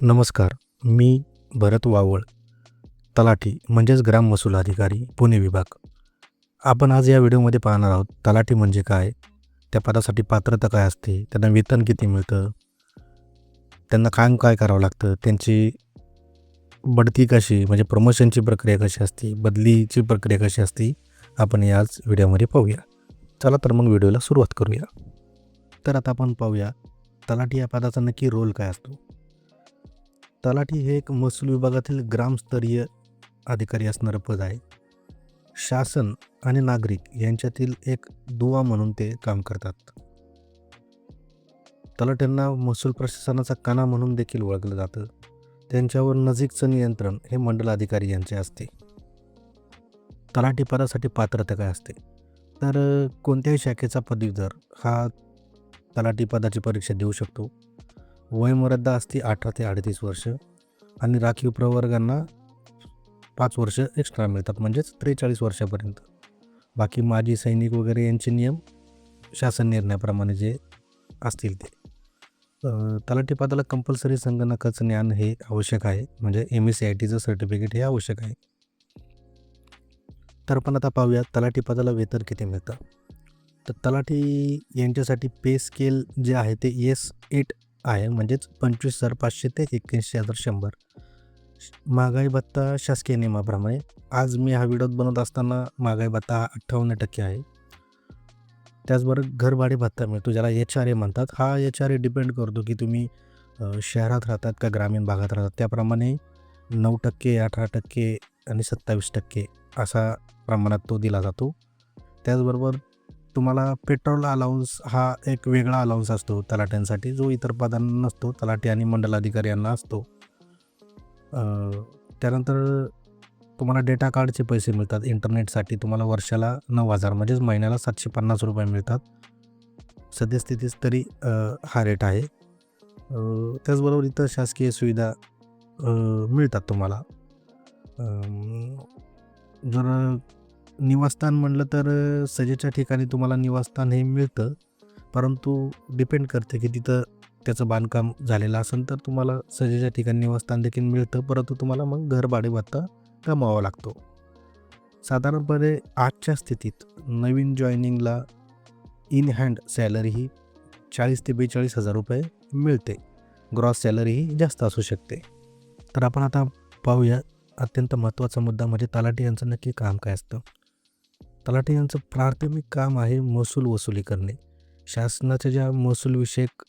नमस्कार. मी भरत वावळ, तलाठी म्हणजेच ग्राम महसूल अधिकारी, पुणे विभाग. आपण आज या व्हिडिओमध्ये पाहणार आहोत तलाठी म्हणजे काय, त्या पदासाठी पात्रता काय असते, त्यांना वेतन किती मिळतं, त्यांना काम काय करावं लागतं, त्यांची बढती कशी म्हणजे प्रमोशनची प्रक्रिया कशी असते, बदलीची प्रक्रिया कशी असते, आपण याच व्हिडिओमध्ये पाहूया. चला तर मग व्हिडिओला सुरुवात करूया. तर आता आपण पाहूया तलाठी या पदाचा नक्की रोल काय असतो. तलाठी हे एक महसूल विभागातील ग्रामस्तरीय अधिकारी असणारं पद आहे. शासन आणि नागरिक यांच्यातील एक दुवा म्हणून ते काम करतात. तलाट्यांना महसूल प्रशासनाचा कणा म्हणून देखील ओळखलं जातं. त्यांच्यावर नजीकचं नियंत्रण हे मंडल अधिकारी यांचे असते. तलाठी पदासाठी पात्रता काय असते, तर कोणत्याही शाखेचा पदवीधर हा तलाठी पदाची परीक्षा देऊ शकतो. वयमर्यादा असते 18 ते 38 वर्ष आणि राखीव प्रवर्गांना 5 वर्ष एक्स्ट्रा मिळतात, म्हणजेच 43 वर्षापर्यंत. बाकी माजी सैनिक वगैरे यांचे नियम शासन निर्णयाप्रमाणे जे असतील ते. तलाठी पदाला कंपल्सरी संगणकाचं ज्ञान हे आवश्यक आहे, म्हणजे MSCITचं सर्टिफिकेट हे आवश्यक आहे. तर आपण आता पाहूया तलाठी पदाला वेतन किती मिळतं. तर तलाठी यांच्यासाठी पे स्केल जे आहे ते S8 आहे, म्हणजेच 25,500 ते 81,100. महागाई भत्ता शासकीय नियमाप्रमाणे. आज मी हा व्हिडिओ बनवत असताना महागाई भत्ता हा 58% आहे. त्याचबरोबर घरभाडे भत्ता मिळतो, ज्याला HRA म्हणतात. हा HRA डिपेंड करतो की तुम्ही शहरात राहतात का ग्रामीण भागात राहतात, त्याप्रमाणे 9%, 18% आणि 27% असा प्रमाणात तो दिला जातो. त्याचबरोबर तुम्हाला पेट्रोल अलाउन्स हा एक वेगळा अलाउन्स असतो तलाट्यांसाठी, जो इतर पदांना नसतो. तलाठी आणि मंडलाधिकारी यांना असतो. त्यानंतर तुम्हाला डेटा कार्डचे पैसे मिळतात. इंटरनेटसाठी तुम्हाला वर्षाला 9,000 म्हणजेच महिन्याला 750 रुपये मिळतात. सद्यस्थितीत तरी हा रेट आहे. त्याचबरोबर इतर शासकीय सुविधा मिळतात तुम्हाला. जर निवासस्थान म्हणलं तर सजेच्या ठिकाणी तुम्हाला निवासस्थान हे मिळतं, परंतु डिपेंड करते की तिथं त्याचं बांधकाम झालेलं असेल तर तुम्हाला सजेच्या ठिकाणी निवासस्थान देखील मिळतं, परंतु तुम्हाला मग घरभाडे भत्ता कमवावा लागतो. साधारणपणे आजच्या स्थितीत नवीन जॉईनिंगला इन हँड सॅलरी ही 40,000 ते 42,000 रुपये मिळते. ग्रॉस सॅलरी ही जास्त असू शकते. तर आपण आता पाहूया अत्यंत महत्त्वाचा मुद्दा, म्हणजे तलाठी यांचं नक्की काम काय असतं. तलाठी यांचं प्राथमिक काम आहे महसूल वसुली करणे. शासनाच्या ज्या महसूलविषयक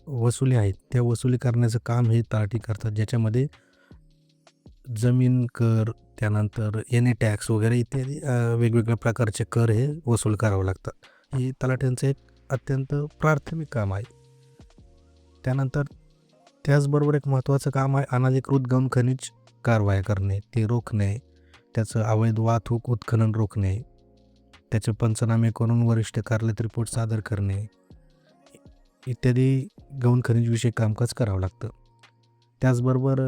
वसुली आहेत त्या वसुली करण्याचं काम हे तलाठी करतात, ज्याच्यामध्ये जमीन कर, त्यानंतर NA टॅक्स वगैरे इत्यादी वेगवेगळ्या प्रकारचे कर हे वसूल करावं लागतात. हे तलाठ्यांचं एक अत्यंत प्राथमिक काम आहे. त्यानंतर त्याचबरोबर एक महत्त्वाचं काम आहे अनधिकृत गौण खनिज कारवाया करणे, ते रोखणे, त्याचं अवैध वाहतूक उत्खनन रोखणे, त्याचे पंचनामे करून वरिष्ठ कार्यालयात रिपोर्ट सादर करणे इत्यादी गौण खनिजविषयी कामकाज करावं लागतं. त्याचबरोबर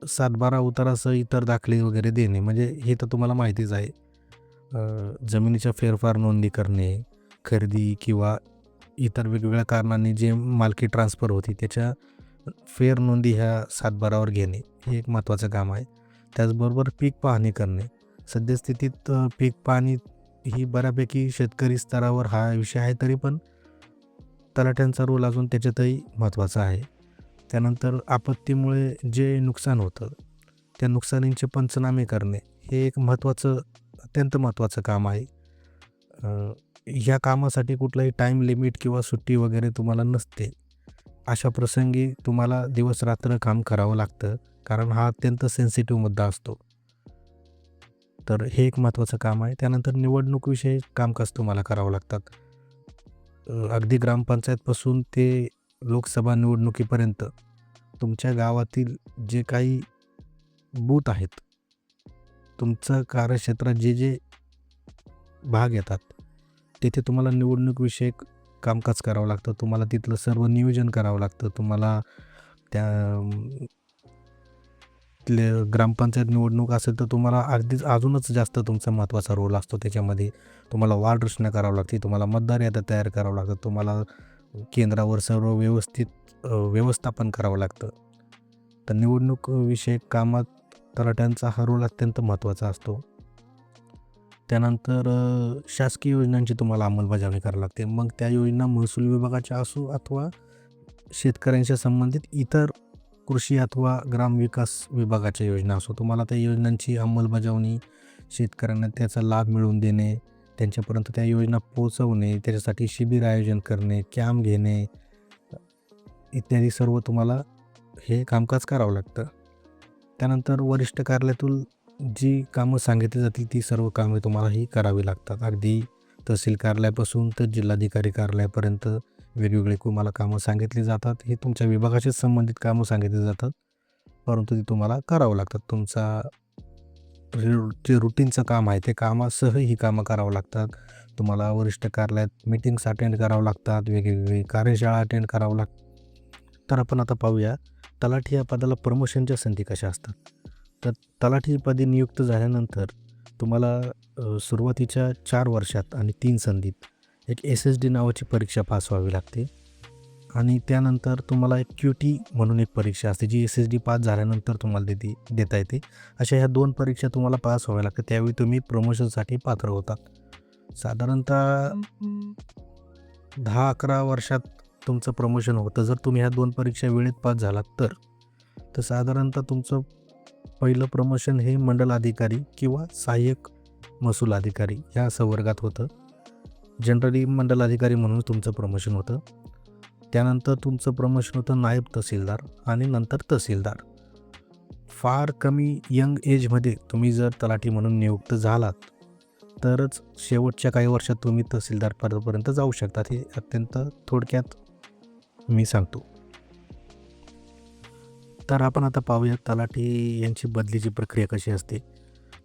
7/12 उतारासह इतर दाखले वगैरे देणे, म्हणजे हे तर तुम्हाला माहितीच आहे. जमिनीच्या फेरफार नोंदी करणे, खरेदी किंवा इतर वेगवेगळ्या कारणांनी जे मालकी ट्रान्सफर होती त्याच्या फेर नोंदी ह्या 7/12वर घेणे, हे एक महत्त्वाचं काम आहे. त्याचबरोबर पीक पाहणी करणे. सद्यस्थितीत पीक पाहणी ही बऱ्यापैकी शेतकरी स्तरावर हा विषय आहे, तरी पण तलाठ्यांचा रोल अजून त्याच्यातही महत्त्वाचा आहे. त्यानंतर आपत्तीमुळे जे नुकसान होतं त्या नुकसानींचे पंचनामे करणे, हे एक अत्यंत महत्त्वाचं काम आहे. ह्या कामासाठी कुठलंही टाईम लिमिट किंवा सुट्टी वगैरे तुम्हाला नसते. अशा प्रसंगी तुम्हाला दिवस रात्र काम करावं लागतं, कारण हा अत्यंत सेन्सिटिव्ह मुद्दा असतो. तर हे एक महत्त्वाचं काम आहे. त्यानंतर निवडणूकविषयी कामकाज तुम्हाला करावं लागतात. अगदी ग्रामपंचायतपासून ते लोकसभा निवडणुकीपर्यंत तुमच्या गावातील जे काही बूथ आहेत, तुमचं कार्यक्षेत्रात जे जे भाग येतात, तिथे तुम्हाला निवडणूकविषयक कामकाज करावं लागतं. तुम्हाला तिथलं सर्व नियोजन करावं लागतं. तुम्हाला त्या ग्रामपंचायत निवडणूक असेल तर तुम्हाला अगदीच अजूनच जास्त तुमचा महत्त्वाचा रोल असतो त्याच्यामध्ये. तुम्हाला वार्ड रचना करावी लागते, तुम्हाला मतदार याद्या तयार करावं लागतं, तुम्हाला केंद्रावर सर्व व्यवस्थापन करावं लागतं. तर निवडणूक विषयक कामात तलाठ्यांचा हा रोल अत्यंत महत्त्वाचा असतो. त्यानंतर शासकीय योजनांची तुम्हाला अंमलबजावणी करावी लागते. मग त्या योजना महसूल विभागाच्या असो अथवा शेतकऱ्यांशी संबंधित इतर कृषी अथवा ग्रामविकास विभागाच्या योजना असो, तुम्हाला त्या योजनांची अंमलबजावणी, शेतकऱ्यांना त्याचा लाभ मिळवून देणे, त्यांच्यापर्यंत त्या योजना पोहोचवणे, त्याच्यासाठी शिबिर आयोजन करणे, कॅम्प घेणे इत्यादी सर्व तुम्हाला हे कामकाज करावं लागतं. त्यानंतर वरिष्ठ कार्यालयातून जी कामं सांगितली जातील ती सर्व कामे तुम्हाला ही करावी लागतात. अगदी तहसील कार्यालयापासून तर जिल्हाधिकारी कार्यालयापर्यंत वेगवेगळे तुम्हाला कामं सांगितली जातात. हे तुमच्या विभागाशी संबंधित कामं सांगितली जातात, परंतु ती तुम्हाला करावं लागतात. तुमचा जे रुटीनचं काम आहे ते कामासह ही कामं करावं लागतात. तुम्हाला वरिष्ठ कार्यालयात मीटिंग्स अटेंड करावं लागतात, वेगवेगळी कार्यशाळा अटेंड करावं लागतात. तर आपण आता पाहूया तलाठी या पदाला प्रमोशनच्या संधी कशा असतात. तर तलाठी पदी नियुक्त झाल्यानंतर तुम्हाला सुरुवातीच्या 4 वर्षात आणि 3 संधीत एक SSD नावाची परीक्षा पास व्हावी लागते आणि त्यानंतर तुम्हाला एक QT म्हणून एक परीक्षा असते, जी SSD पास झाल्यानंतर तुम्हाला देता येते. अशा ह्या 2 परीक्षा तुम्हाला पास व्हाव्या लागतात. त्यावेळी तुम्ही प्रमोशनसाठी पात्र होतात. साधारणतः 10-11 वर्षात तुमचं प्रमोशन होतं. जर तुम्ही ह्या 2 परीक्षा वेळेत पास झालात तर साधारणतः तुमचं पहिलं प्रमोशन हे मंडल अधिकारी किंवा सहाय्यक महसूल अधिकारी या संवर्गात होतं. जनरली मंडल अधिकारी म्हणून तुमचं प्रमोशन होतं. त्यानंतर तुमचं प्रमोशन होतं नायब तहसीलदार आणि नंतर तहसीलदार. फार कमी यंग एजमध्ये तुम्ही जर तलाठी म्हणून नियुक्त झालात तरच शेवटच्या काही वर्षात तुम्ही तहसीलदार पदापर्यंत जाऊ शकतात. हे अत्यंत थोडक्यात मी सांगतो. तर आपण आता पाहूया तलाठी यांची बदलीची प्रक्रिया कशी असते.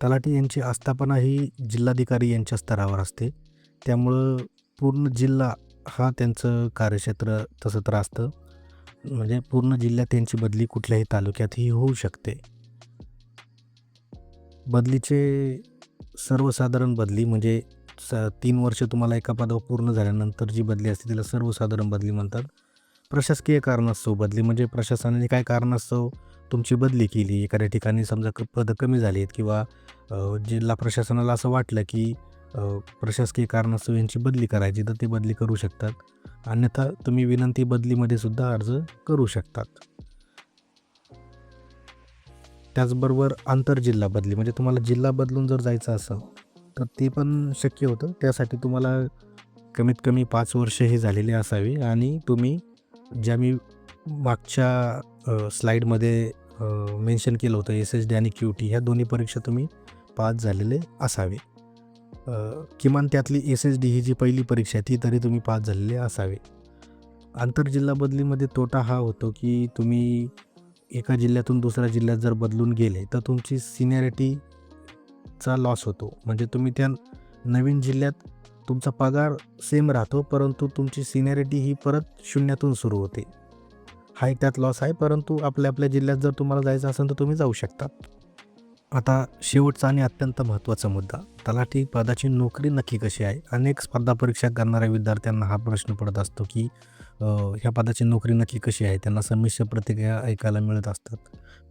तलाठी यांची आस्थापना ही जिल्हाधिकारी यांच्या स्तरावर असते. त्यामुळं पूर्ण जिल्हा हा त्यांचं कार्यक्षेत्र तसं तर असतं. म्हणजे पूर्ण जिल्ह्यात त्यांची बदली कुठल्याही तालुक्यातही होऊ शकते. बदलीचे सर्वसाधारण बदली म्हणजे 3 वर्ष तुम्हाला एका पदावर पूर्ण झाल्यानंतर जी बदली असते तिला सर्वसाधारण बदली म्हणतात. प्रशासकीय कारणास्तव बदली म्हणजे प्रशासनाने काय कारणास्तव तुमची बदली केली, एखाद्या ठिकाणी समजा पदं कमी झाली आहेत किंवा जिल्हा प्रशासनाला असं वाटलं की प्रशासकीय कारणास्तव यांची बदली करायची तर ते बदली करू शकतात. अन्यथा तुम्ही विनंती बदलीमध्ये सुद्धा अर्ज करू शकतात. त्याचबरोबर आंतरजिल्हा बदली म्हणजे तुम्हाला जिल्हा बदलून जर जायचं असेल तर ते पण शक्य होतं. त्यासाठी तुम्हाला कमीत कमी 5 वर्ष हे झालेले असावे आणि तुम्ही ज्या मी मागच्या स्लाईडमध्ये मेन्शन केलं होतं SSD आणि QT ह्या दोन्ही परीक्षा तुम्ही पास झालेले असावे. किमान त्यातली SSD ही जी पहिली परीक्षा आहे ती तरी तुम्ही पास झालेले असावे. आंतरजिल्हा बदलीमध्ये तोटा हा होतो की तुम्ही एका जिल्ह्यातून दुसऱ्या जिल्ह्यात जर बदलून गेले तर तुमची सिनियरिटीचा लॉस होतो. म्हणजे तुम्ही त्या नवीन जिल्ह्यात तुमचा पगार सेम राहतो परंतु तुमची सिनियरिटी ही परत शून्यातून सुरू होते. हा एक त्यात लॉस आहे, परंतु आपल्या जिल्ह्यात जर तुम्हाला जायचं असेल तर तुम्ही जाऊ शकता. आता शेवटचा आणि अत्यंत महत्त्वाचा मुद्दा, तलाठी पदाची नोकरी नक्की कशी आहे. अनेक स्पर्धा परीक्षा करणाऱ्या विद्यार्थ्यांना हा प्रश्न पडत असतो की ह्या पदाची नोकरी नक्की कशी आहे. त्यांना संमिश्र प्रतिक्रिया ऐकायला मिळत असतात.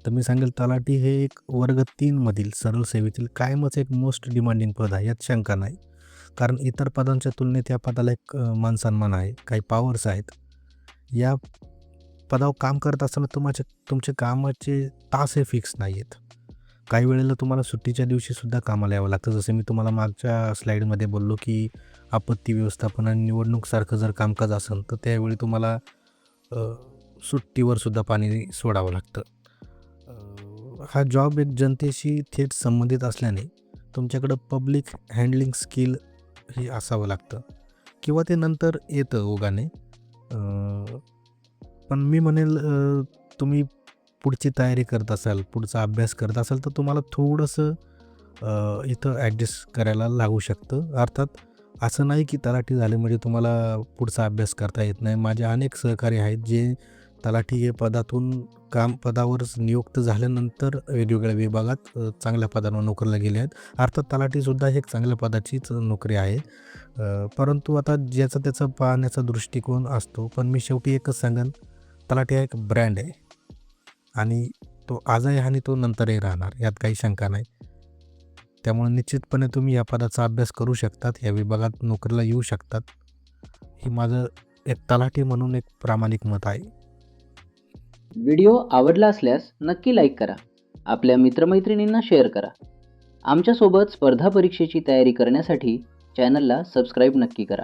तर मी सांगेल तलाठी हे एक वर्ग 3 मधील सरळ सेवेतील कायमच एक मोस्ट डिमांडिंग पद आहे, यात शंका नाही. कारण इतर पदांच्या तुलनेत या पदाला एक मानसन्मान आहे, काही पॉवर्स आहेत. या पदावर काम करत असताना तुमचे कामाचे तास हे फिक्स नाही आहेत. काही वेळेला तुम्हाला सुट्टीच्या दिवशीसुद्धा कामाला यावं लागतं. जसं मी तुम्हाला मागच्या स्लाईडमध्ये बोललो की आपत्ती व्यवस्थापन आणि निवडणूकसारखं जर कामकाज असेल तर त्यावेळी तुम्हाला सुट्टीवरसुद्धा पाणी सोडावं लागतं. हा जॉब एक जनतेशी थेट संबंधित असल्याने तुमच्याकडं पब्लिक हँडलिंग स्किल हे असावं लागतं किंवा ते नंतर येतं ओघाने. पण मी म्हणेल तुम्ही पुढची तयारी करत असाल, पुढचा अभ्यास करत असाल तर तुम्हाला थोडंसं इथं ॲडजस्ट करायला लागू शकतं. अर्थात असं नाही की तलाठी झाले म्हणजे तुम्हाला पुढचा अभ्यास करता येत नाही. माझे अनेक सहकारी आहेत जे तलाठी हे पदावर नियुक्त झाल्यानंतर वेगवेगळ्या विभागात चांगल्या पदांवर नोकरीला गेले आहेत. अर्थात तलाठीसुद्धा एक चांगल्या पदाचीच नोकरी आहे. परंतु आता ज्याचा त्याचा पाहण्याचा दृष्टिकोन असतो. पण मी शेवटी एकच सांगेन, तलाठी हा एक ब्रँड आहे आणि तो आजही आणि तो नंतरही राहणार, यात काही शंका नाही. त्यामुळे निश्चितपणे तुम्ही या पदाचा अभ्यास करू शकतात, या विभागात नोकरीला येऊ शकतात. हे माझं एक तलाठी म्हणून एक प्रामाणिक मत आहे. व्हिडिओ आवडला असल्यास नक्की लाईक करा. आपल्या मित्रमैत्रिणींना शेअर करा. आमच्यासोबत स्पर्धा परीक्षेची तयारी करण्यासाठी चॅनलला सबस्क्राईब नक्की करा.